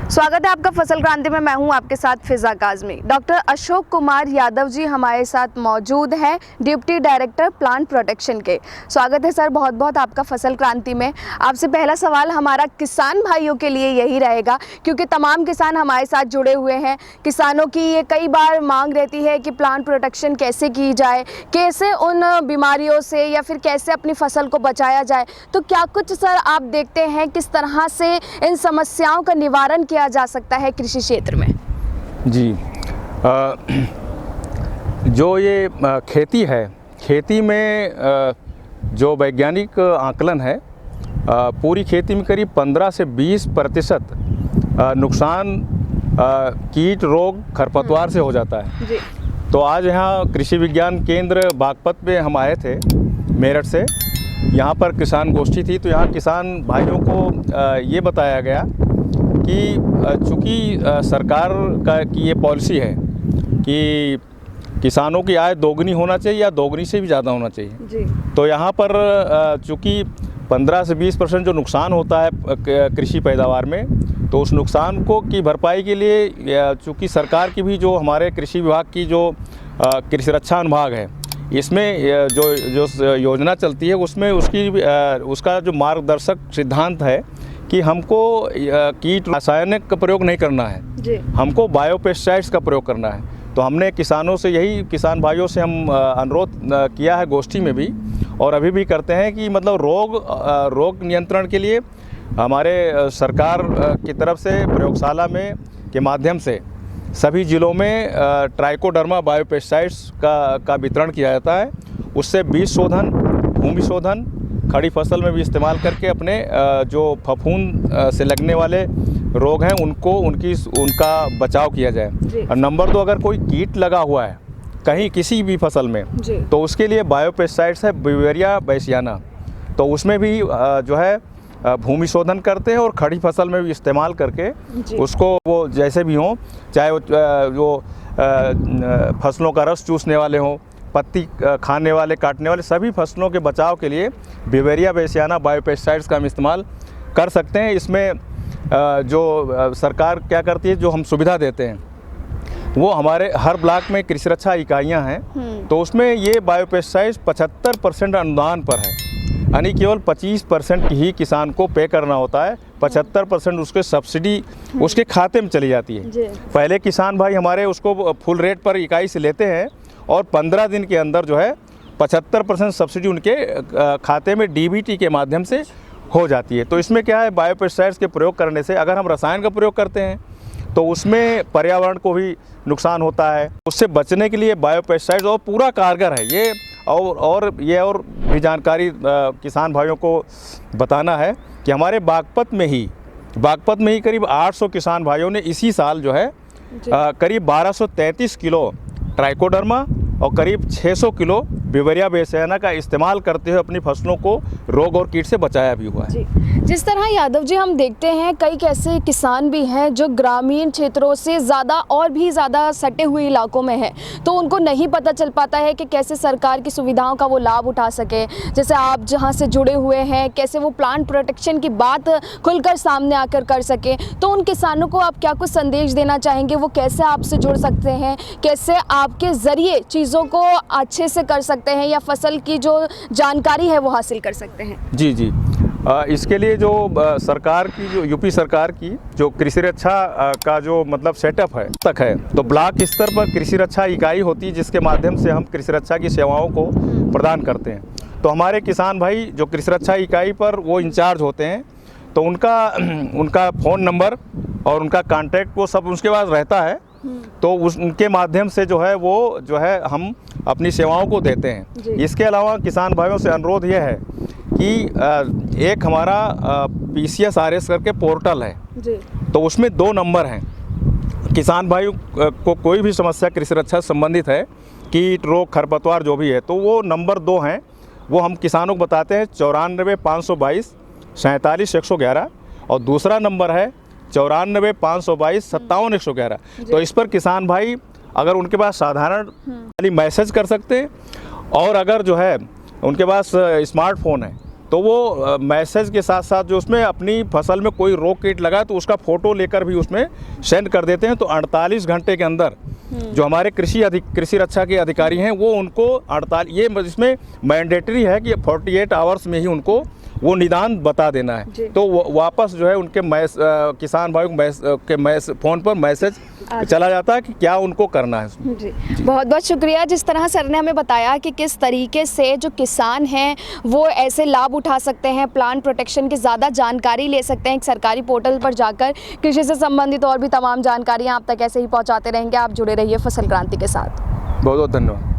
स्वागत है आपका फसल क्रांति में। मैं हूं आपके साथ फिजा काजमी। डॉक्टर अशोक कुमार यादव जी हमारे साथ मौजूद हैं, डिप्टी डायरेक्टर प्लांट प्रोटेक्शन के। स्वागत है सर, बहुत बहुत आपका फसल क्रांति में। आपसे पहला सवाल हमारा किसान भाइयों के लिए यही रहेगा, क्योंकि तमाम किसान हमारे साथ जुड़े हुए हैं। किसानों की ये कई बार मांग रहती है कि प्लांट प्रोटेक्शन कैसे की जाए, कैसे उन बीमारियों से या फिर कैसे अपनी फसल को बचाया जाए। तो क्या कुछ सर आप देखते हैं किस तरह से इन समस्याओं का निवारण किया जा सकता है कृषि क्षेत्र में? जी, जो ये खेती है, खेती में जो वैज्ञानिक आकलन है, पूरी खेती में करीब 15 से 20% नुकसान कीट, रोग, खरपतवार से हो जाता है। जी। तो आज यहाँ कृषि विज्ञान केंद्र बागपत में हम आए थे मेरठ से। यहाँ पर किसान गोष्ठी थी, तो यहाँ किसान भाइयों को ये बताया गया कि चूँकि सरकार की ये पॉलिसी है कि किसानों की आय दोगुनी होना चाहिए या दोगुनी से भी ज़्यादा होना चाहिए। जी। तो यहाँ पर चूँकि 15 से 20% जो नुकसान होता है कृषि पैदावार में, तो उस नुकसान को की भरपाई के लिए चूँकि सरकार की भी जो हमारे कृषि विभाग की जो कृषि रक्षा अनुभाग है, इसमें जो योजना चलती है उसमें उसका जो मार्गदर्शक सिद्धांत है कि हमको कीट रासायनिक का प्रयोग नहीं करना है जी। हमको बायोपेस्टिसाइड्स का प्रयोग करना है। तो हमने किसानों से यही किसान भाइयों से हम अनुरोध किया है गोष्ठी में भी, और अभी भी करते हैं कि मतलब रोग नियंत्रण के लिए हमारे सरकार की तरफ से प्रयोगशाला में के माध्यम से सभी ज़िलों में ट्राइकोडर्मा बायोपेस्टिसाइड्स का वितरण किया जाता है। उससे बीज शोधन, भूमि शोधन, खड़ी फसल में भी इस्तेमाल करके अपने जो फफूंद से लगने वाले रोग हैं उनका बचाव किया जाए। और नंबर 2, अगर कोई कीट लगा हुआ है कहीं किसी भी फसल में, तो उसके लिए बायोपेस्टिसाइड्स है बिवेरिया बैसियाना, तो उसमें भी जो है भूमि शोधन करते हैं और खड़ी फसल में भी इस्तेमाल करके उसको वो जैसे भी हों, चाहे वो फसलों का रस चूसने वाले हों, पत्ती खाने वाले, काटने वाले, सभी फसलों के बचाव के लिए बिवेरिया बैसियाना बायोपेस्टिसाइड्स का हम इस्तेमाल कर सकते हैं। इसमें जो सरकार क्या करती है, जो हम सुविधा देते हैं, वो हमारे हर ब्लॉक में कृषि रक्षा इकाइयाँ हैं, तो उसमें ये बायोपेस्टिसाइड्स 75% अनुदान पर है, यानी केवल 25% ही किसान को पे करना होता है, 75% उसके सब्सिडी उसके खाते में चली जाती है। पहले किसान भाई हमारे उसको फुल रेट पर इकाई से लेते हैं और 15 दिन के अंदर जो है 75% सब्सिडी उनके खाते में डीबीटी के माध्यम से हो जाती है। तो इसमें क्या है, बायोपेस्टिसाइड्स के प्रयोग करने से अगर हम रसायन का प्रयोग करते हैं तो उसमें पर्यावरण को भी नुकसान होता है। उससे बचने के लिए बायोपेस्टिसाइड्स और पूरा कारगर है ये, और भी जानकारी किसान भाइयों को बताना है कि हमारे बागपत में ही करीब 800 किसान भाइयों ने इसी साल जो है करीब 1233 किलो ट्राइकोडर्मा और करीब 600 किलो बिवेरिया बैसियाना का इस्तेमाल करते हुए अपनी फसलों को रोग और कीट से बचाया भी हुआ है। जी। जिस तरह यादव जी हम देखते हैं कई ऐसे किसान भी हैं जो ग्रामीण क्षेत्रों से ज़्यादा और भी ज़्यादा सटे हुए इलाकों में हैं, तो उनको नहीं पता चल पाता है कि कैसे सरकार की सुविधाओं का वो लाभ उठा सके। जैसे आप जहाँ से जुड़े हुए हैं, कैसे वो प्लांट प्रोटेक्शन की बात खुलकर सामने आकर कर सके, तो उन किसानों को आप क्या कुछ संदेश देना चाहेंगे? वो कैसे आपसे जुड़ सकते हैं, कैसे आपके ज़रिए चीज़ों को अच्छे से कर सकते हैं या फसल की जो जानकारी है वो हासिल कर सकते हैं? जी जी, इसके लिए जो सरकार की, जो यूपी सरकार की जो कृषि रक्षा का जो मतलब सेटअप है तक है, तो ब्लॉक स्तर पर कृषि रक्षा इकाई होती है जिसके माध्यम से हम कृषि रक्षा की सेवाओं को प्रदान करते हैं। तो हमारे किसान भाई जो कृषि रक्षा इकाई पर वो इंचार्ज होते हैं, तो उनका फ़ोन नंबर और उनका कांटेक्ट वो सब उसके पास रहता है, तो उनके माध्यम से जो है हम अपनी सेवाओं को देते हैं। इसके अलावा किसान भाइयों से अनुरोध यह है कि एक हमारा PCS-RS करके पोर्टल है जी। तो उसमें 2 नंबर हैं। किसान भाइयों को कोई भी समस्या कृषि रक्षा से संबंधित है, कीट, रोग, खरपतवार जो भी है, तो वो नंबर 2 हैं, वो हम किसानों को बताते हैं 94 522 47 111, और दूसरा नंबर है 94 522 57 111। तो इस पर किसान भाई अगर उनके पास साधारण खाली मैसेज कर सकते हैं, और अगर जो है उनके पास स्मार्टफोन है तो वो मैसेज के साथ साथ जो उसमें अपनी फसल में कोई रोग कीट लगा तो उसका फ़ोटो लेकर भी उसमें सेंड कर देते हैं। तो 48 घंटे के अंदर जो हमारे कृषि रक्षा के अधिकारी हैं वो उनको 48, ये इसमें मैंडेटरी है कि 48 आवर्स में ही उनको वो निदान बता देना है। तो वापस जो है उनके किसान भाइयों के फ़ोन पर मैसेज चला जाता है कि क्या उनको करना है। जी, बहुत बहुत शुक्रिया। जिस तरह सर ने हमें बताया कि किस तरीके से जो किसान हैं वो ऐसे लाभ उठा सकते हैं, प्लांट प्रोटेक्शन की ज़्यादा जानकारी ले सकते हैं एक सरकारी पोर्टल पर जाकर। कृषि से संबंधित और भी तमाम जानकारियाँ आप तक ऐसे ही पहुँचाते रहेंगे। आप जुड़े रहिए फसल क्रांति के साथ। बहुत बहुत धन्यवाद।